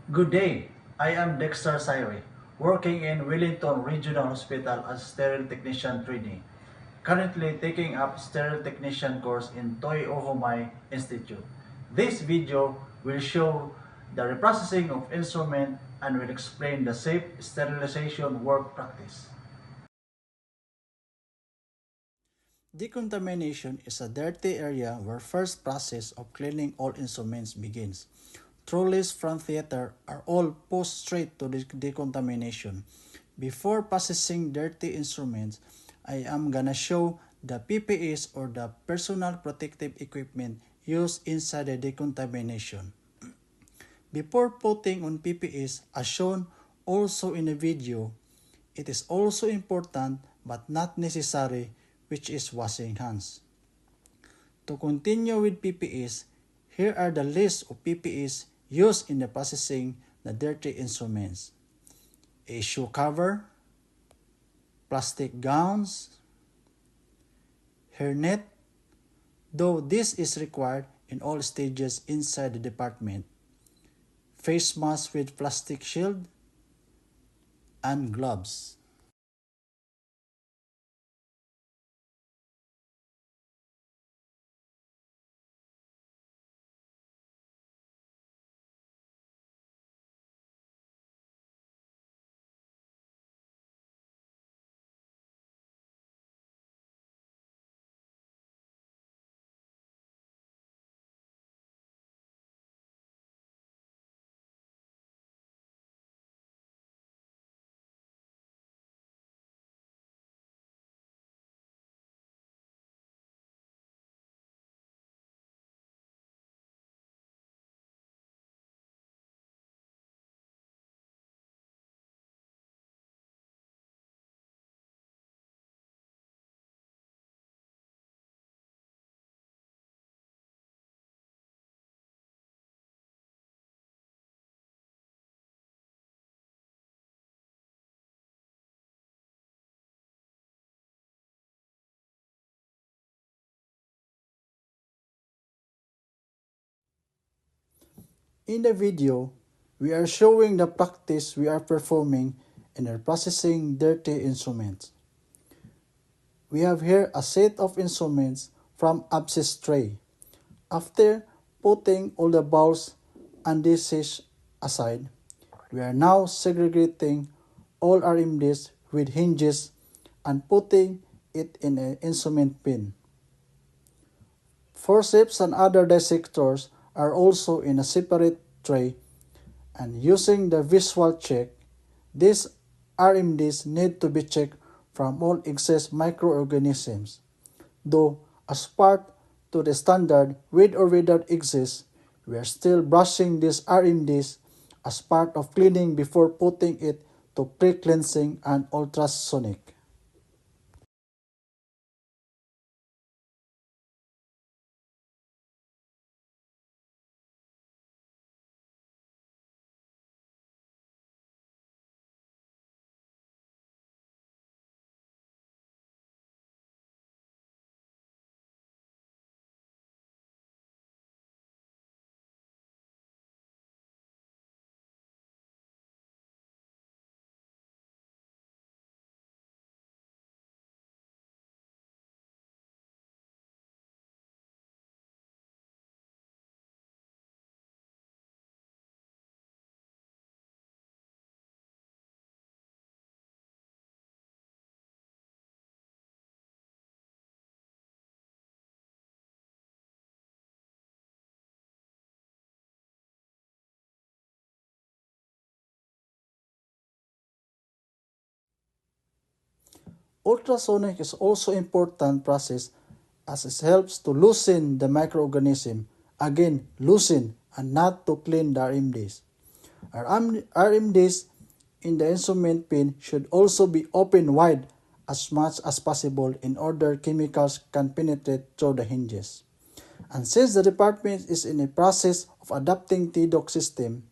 Good day. I am Dexter Sairi, working in Wellington Regional Hospital as sterile technician trainee. Currently taking up sterile technician course in Toy Ohomai Institute. This video will show the reprocessing of instrument and will explain the safe sterilization work practice. Decontamination is a dirty area where first process of cleaning all instruments begins. Trolleys from theater are all pushed straight to decontamination. Before processing dirty instruments, I am gonna show the PPEs or the personal protective equipment used inside the decontamination. Before putting on PPEs as shown also in the video, it is also important but not necessary, which is washing hands. To continue with PPEs, here are the list of PPEs used in the processing the dirty instruments. A shoe cover, plastic gowns, hairnet, though this is required in all stages inside the department, face mask with plastic shield, and gloves. In the video, we are showing the practice we are performing in our processing dirty instruments. We have here a set of instruments from abscess tray. After putting all the balls and dishes aside, we are now segregating all RMDs with hinges and putting it in an instrument bin. Forceps and other dissectors are also in a separate tray, and using the visual check, these RMDs need to be checked from all excess microorganisms. Though as part to the standard with or without excess, we are still brushing these RMDs as part of cleaning before putting it to pre-cleansing and ultrasonic. Ultrasonic is also important process as it helps to loosen the microorganism. Again, loosen and not to clean the RMDs. Our RMDs in the instrument pin should also be open wide as much as possible in order chemicals can penetrate through the hinges. And since the department is in a process of adopting TDOC system,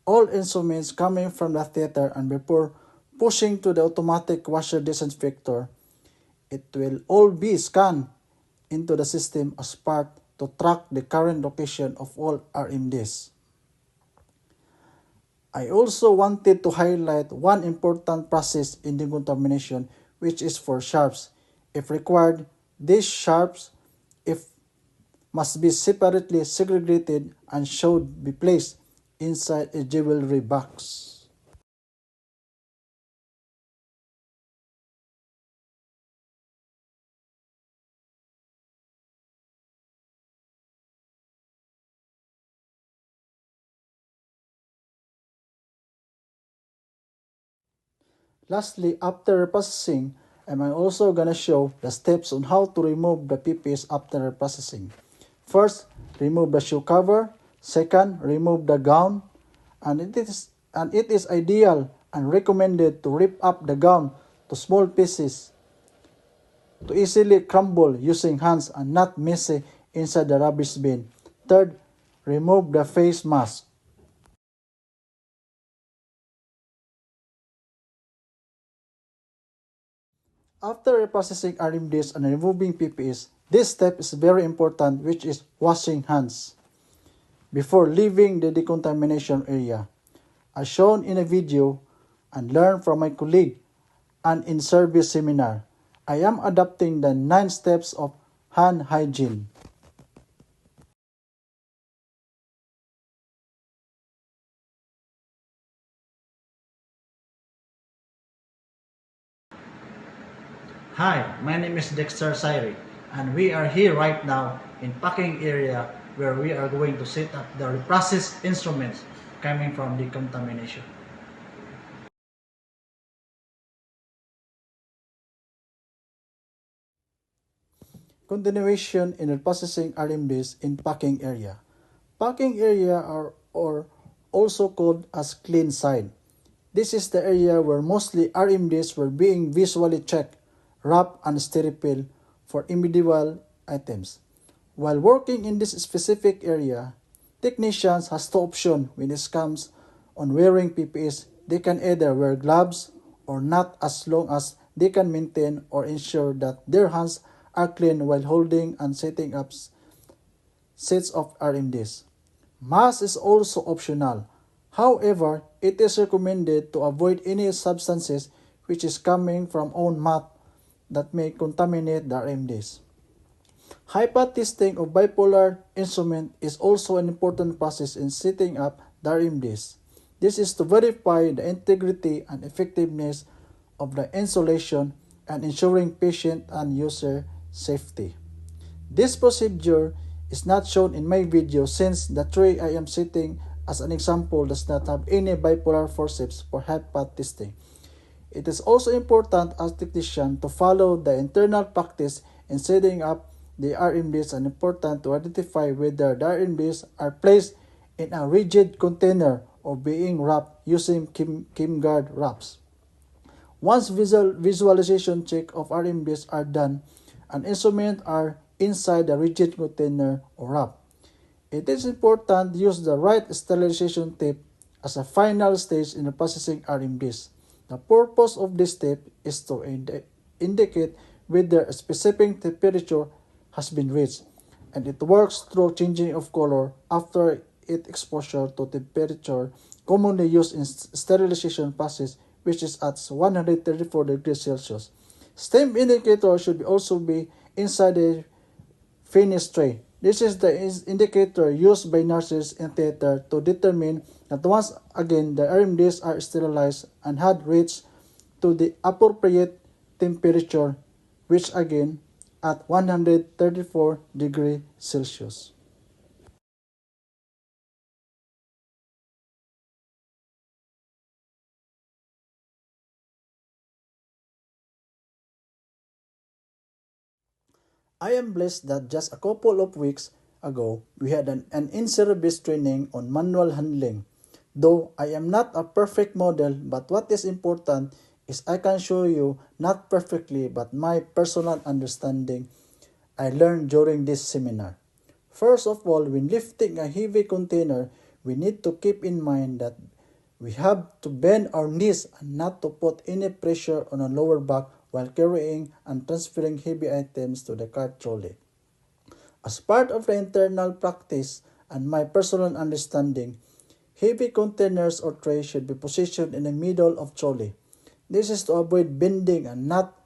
all instruments coming from the theater and before pushing to the automatic washer disinfector, it will all be scanned into the system as part to track the current location of all RMDs. I also wanted to highlight one important process in decontamination, which is for sharps. If required, these sharps if must be separately segregated and should be placed inside a jewelry box. Lastly, after reprocessing, I'm also gonna show the steps on how to remove the PPs after reprocessing. First, remove the shoe cover. Second, remove the gown. And it is ideal and recommended to rip up the gown to small pieces to easily crumble using hands and not messy inside the rubbish bin. Third, remove the face mask. After reprocessing RMDs and removing PPs, this step is very important, which is washing hands before leaving the decontamination area. As shown in a video and learned from my colleague and in service seminar, I am adopting the 9 steps of hand hygiene. Hi, my name is Dexter Syri, and we are here right now in packing area where we are going to set up the reprocessed instruments coming from decontamination. Continuation in reprocessing RMDs in packing area. Packing area are or also called as clean side. This is the area where mostly RMDs were being visually checked, wrapped, and sterile for individual items. While working in this specific area, technicians has two options when it comes on wearing PPEs. They can either wear gloves or not as long as they can maintain or ensure that their hands are clean while holding and setting up sets of RMDs. Mask is also optional. However, it is recommended to avoid any substances which is coming from own mouth that may contaminate the RMDs. HIPAA testing of bipolar instrument is also an important process in setting up the RMDs. This is to verify the integrity and effectiveness of the insulation and ensuring patient and user safety. This procedure is not shown in my video since the tray I am setting as an example does not have any bipolar forceps for HIPAA testing. It is also important as technician to follow the internal practice in setting up the RMDs and important to identify whether the RMDs are placed in a rigid container or being wrapped using KimGuard wraps. Once visualization check of RMDs are done and instruments are inside the rigid container or wrap, it is important to use the right sterilization tape as a final stage in the processing RMDs. The purpose of this step is to indicate whether a specific temperature has been reached, and it works through changing of color after its exposure to temperature commonly used in sterilization process, which is at 134 degrees Celsius. Stem indicator should also be inside the finish tray. This is the indicator used by nurses in theater to determine that once again the RMDs are sterilized and had reached to the appropriate temperature, which again at 134 degrees Celsius. I am blessed that just a couple of weeks ago, we had an in-service training on manual handling. Though I am not a perfect model, but what is important is I can show you not perfectly but my personal understanding I learned during this seminar. First of all, when lifting a heavy container, we need to keep in mind that we have to bend our knees and not to put any pressure on our lower back while carrying and transferring heavy items to the cart trolley. As part of the internal practice and my personal understanding, Heavy containers or trays should be positioned in the middle of trolley. This is to avoid bending and not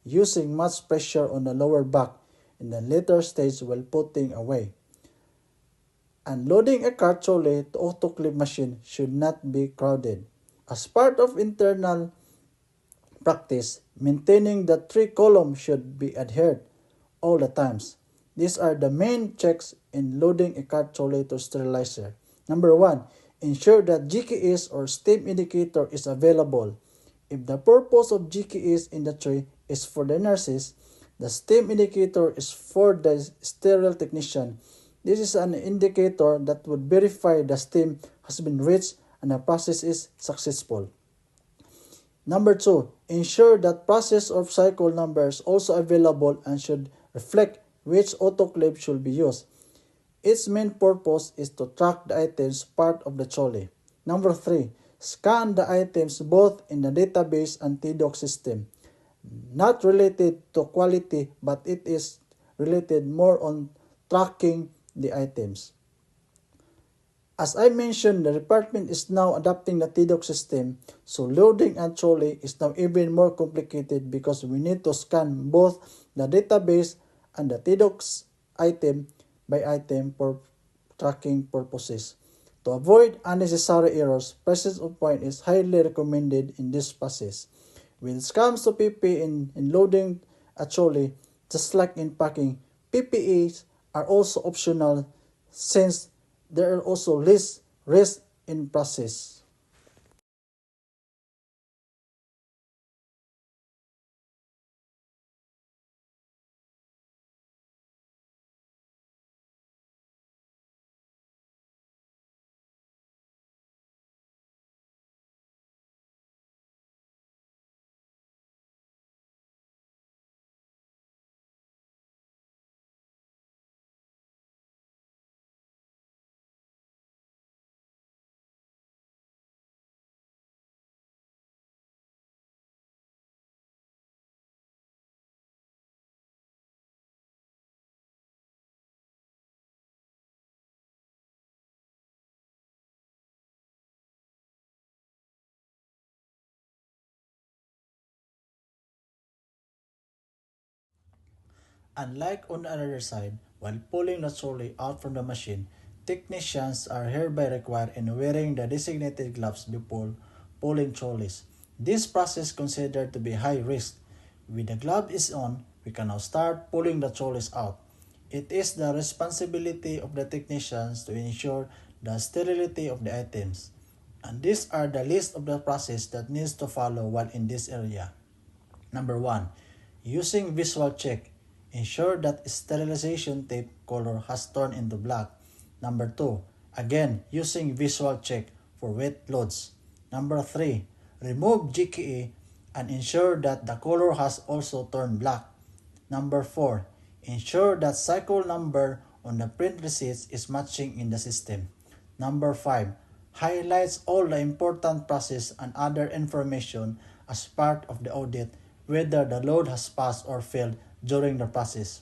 using much pressure on the lower back in the later stage while putting away. Unloading a cart trolley to autoclave machine should not be crowded. As part of internal practice, maintaining the 3 columns should be adhered all the times. These are the main checks in loading a cart trolley to sterilizer. Number 1. Ensure that GKS or steam indicator is available. If the purpose of GKS in the tray is for the nurses, the steam indicator is for the sterile technician. This is an indicator that would verify the steam has been reached and the process is successful. Number 2, ensure that process or cycle number is also available and should reflect which autoclave should be used. Its main purpose is to track the items part of the trolley. Number 3, scan the items both in the database and TDOC system. Not related to quality, but it is related more on tracking the items. As I mentioned, the department is now adopting the TDOC system, so loading a trolley is now even more complicated because we need to scan both the database and the TDOC item by item for tracking purposes. To avoid unnecessary errors, presence of point is highly recommended in this process. When it comes to PPE in loading a trolley, just like in packing, PPEs are also optional since there are also less risk in process. Unlike on the other side, while pulling the trolley out from the machine, technicians are hereby required in wearing the designated gloves before pulling trolleys. This process is considered to be high risk. With the glove is on, we can now start pulling the trolleys out. It is the responsibility of the technicians to ensure the sterility of the items. And these are the list of the process that needs to follow while in this area. Number 1. Using visual check. Ensure that sterilization tape color has turned into black. Number 2. Again, using visual check for wet loads. Number 3. Remove GKE and ensure that the color has also turned black. Number 4. Ensure that cycle number on the print receipts is matching in the system. Number 5. Highlights all the important process and other information as part of the audit, whether the load has passed or failed during the process.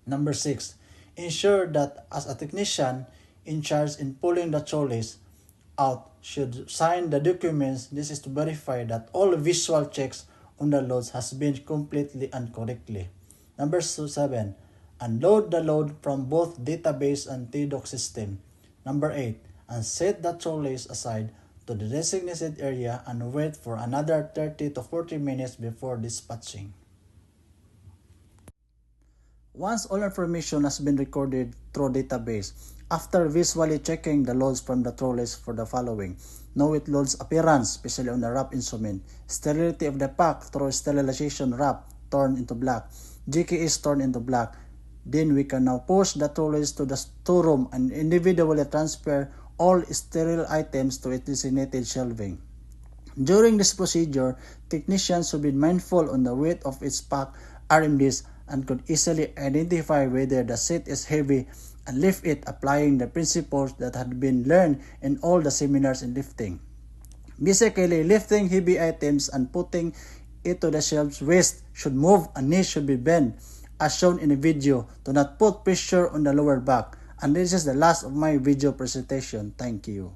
Number 6. Ensure that as a technician in charge in pulling the trolleys out should sign the documents. This is to verify that all visual checks on the loads has been completely and correctly. Number 7. Unload the load from both database and TDOC system. Number 8. And set the trolleys aside to the designated area and wait for another 30 to 40 minutes before dispatching. Once all information has been recorded through database, after visually checking the loads from the trolleys for the following: know it loads appearance, especially on the wrap instrument, sterility of the pack through sterilization wrap turned into black, GK is turned into black. Then we can now push the trolleys to the storeroom and individually transfer all sterile items to its designated shelving. During this procedure, technicians should be mindful on the weight of its pack RMDs and could easily identify whether the seat is heavy and lift it, applying the principles that had been learned in all the seminars in lifting. Basically, lifting heavy items and putting it to the shelves, waist should move and knees should be bent, as shown in the video, to not put pressure on the lower back. And this is the last of my video presentation. Thank you.